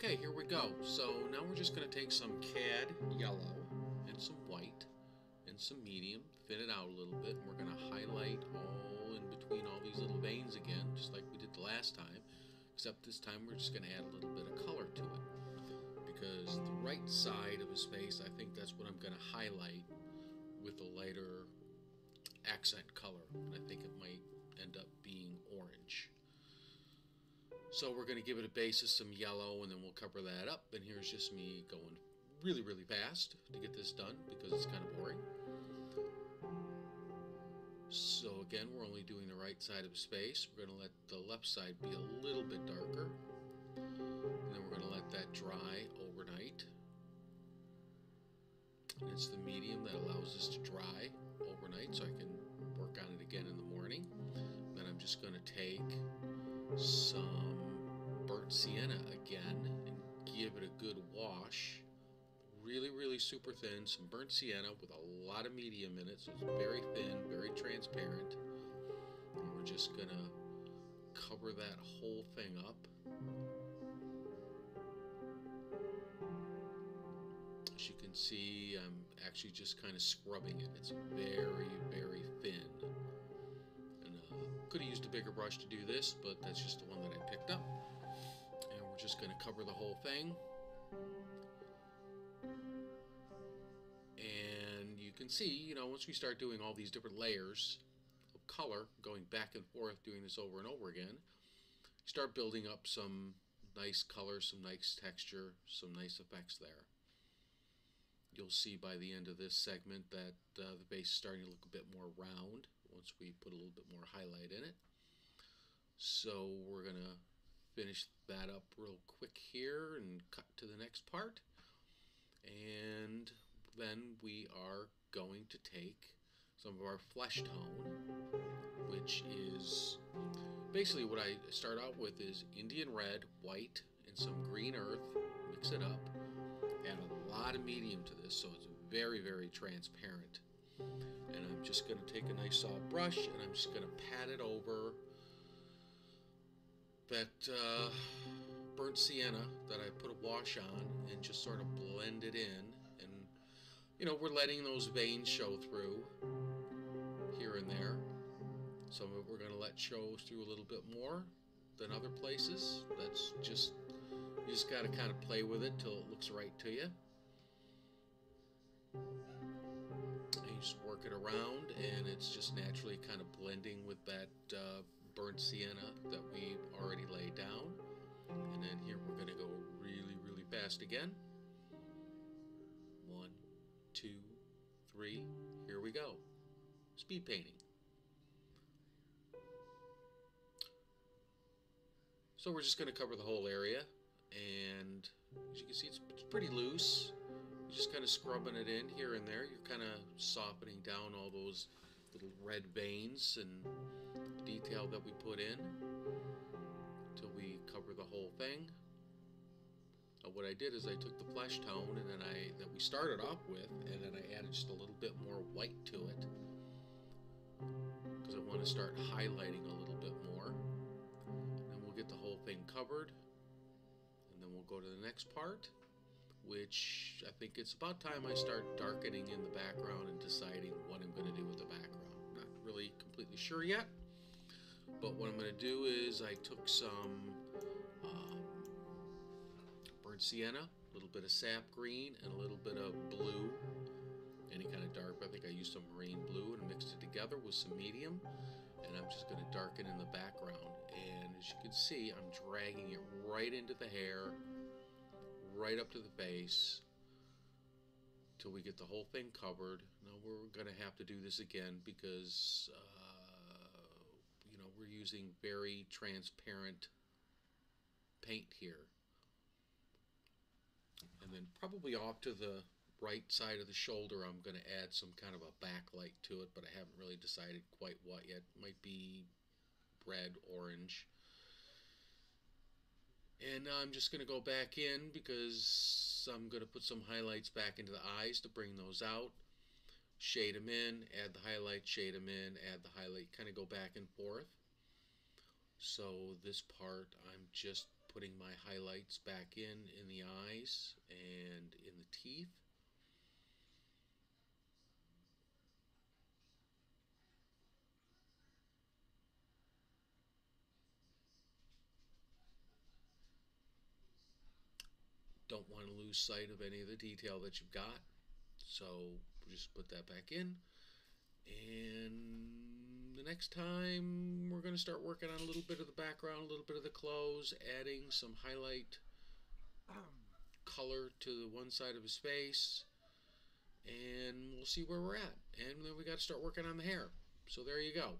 Okay, here we go. So now we're just going to take some cad yellow and some white and some medium, thin it out a little bit, and we're going to highlight all in between all these little veins again, just like we did the last time, except this time we're just going to add a little bit of color to it. Because the right side of his face, I think that's what I'm going to highlight with a lighter accent color, and I think it might end up being orange. So we're going to give it a base of some yellow, and then we'll cover that up. And here's just me going really, really fast to get this done because it's kind of boring. So again, we're only doing the right side of his face. We're going to let the left side be a little bit darker. And then we're going to let that dry overnight. And it's the medium that allows this to dry overnight so I can work on it again in the morning. Then I'm just going to take some burnt sienna again and give it a good wash. Really, really super thin. Some burnt sienna with a lot of medium in it, so it's very thin, very transparent. And we're just going to cover that whole thing up. As you can see, I'm actually just kind of scrubbing it. It's very, very thin. Could have used a bigger brush to do this, but that's just the one that I picked up. And we're just going to cover the whole thing. And you can see, you know, once we start doing all these different layers of color, going back and forth, doing this over and over again, you start building up some nice color, some nice texture, some nice effects there. You'll see by the end of this segment that the base is starting to look a bit more round once we put a little bit more highlight in it. So we're going to finish that up real quick here and cut to the next part. And then we are going to take some of our flesh tone, which is basically what I start out with is Indian red, white, and some green earth. Mix it up. Add a lot of medium to this so it's very, very transparent. And I'm just going to take a nice soft brush and I'm just going to pat it over that burnt sienna that I put a wash on and just sort of blend it in. And you know, we're letting those veins show through here and there. Some of it we're going to let show through a little bit more than other places. That's just, you just got to kind of play with it till it looks right to you. And you just work it around and it's just naturally kind of blending with that burnt sienna that we've already laid down. And then here we're going to go really, really fast again. 1, 2, 3, here we go. Speed painting. So we're just going to cover the whole area, and as you can see it's pretty loose. You're just kind of scrubbing it in here and there. You're kind of softening down all those little red veins and detail that we put in until we cover the whole thing. What I did is I took the flesh tone and then that we started off with, and then I added just a little bit more white to it because I want to start highlighting a little bit more. And we'll get the whole thing covered, and then we'll go to the next part, which I think it's about time I start darkening in the background and deciding what I'm going to do with the background. Not really completely sure yet, but what I'm going to do is I took some burnt sienna, a little bit of sap green, and a little bit of blue, any kind of dark. I think I used some marine blue and mixed it together with some medium, and I'm just going to darken in the background. And as you can see, I'm dragging it right into the hair, right up to the face, till we get the whole thing covered. Now we're going to have to do this again because you know, we're using very transparent paint here. And then probably off to the right side of the shoulder, I'm going to add some kind of a backlight to it, but I haven't really decided quite what yet. It might be red, orange. And now I'm just going to go back in because I'm going to put some highlights back into the eyes to bring those out. Shade them in, add the highlight, shade them in, add the highlight, kind of go back and forth. So this part, I'm just putting my highlights back in the eyes and in the teeth. Don't want to lose sight of any of the detail that you've got, so just put that back in. And the next time we're going to start working on a little bit of the background, a little bit of the clothes, adding some highlight color to the one side of his face, and we'll see where we're at. And then we got to start working on the hair. So there you go.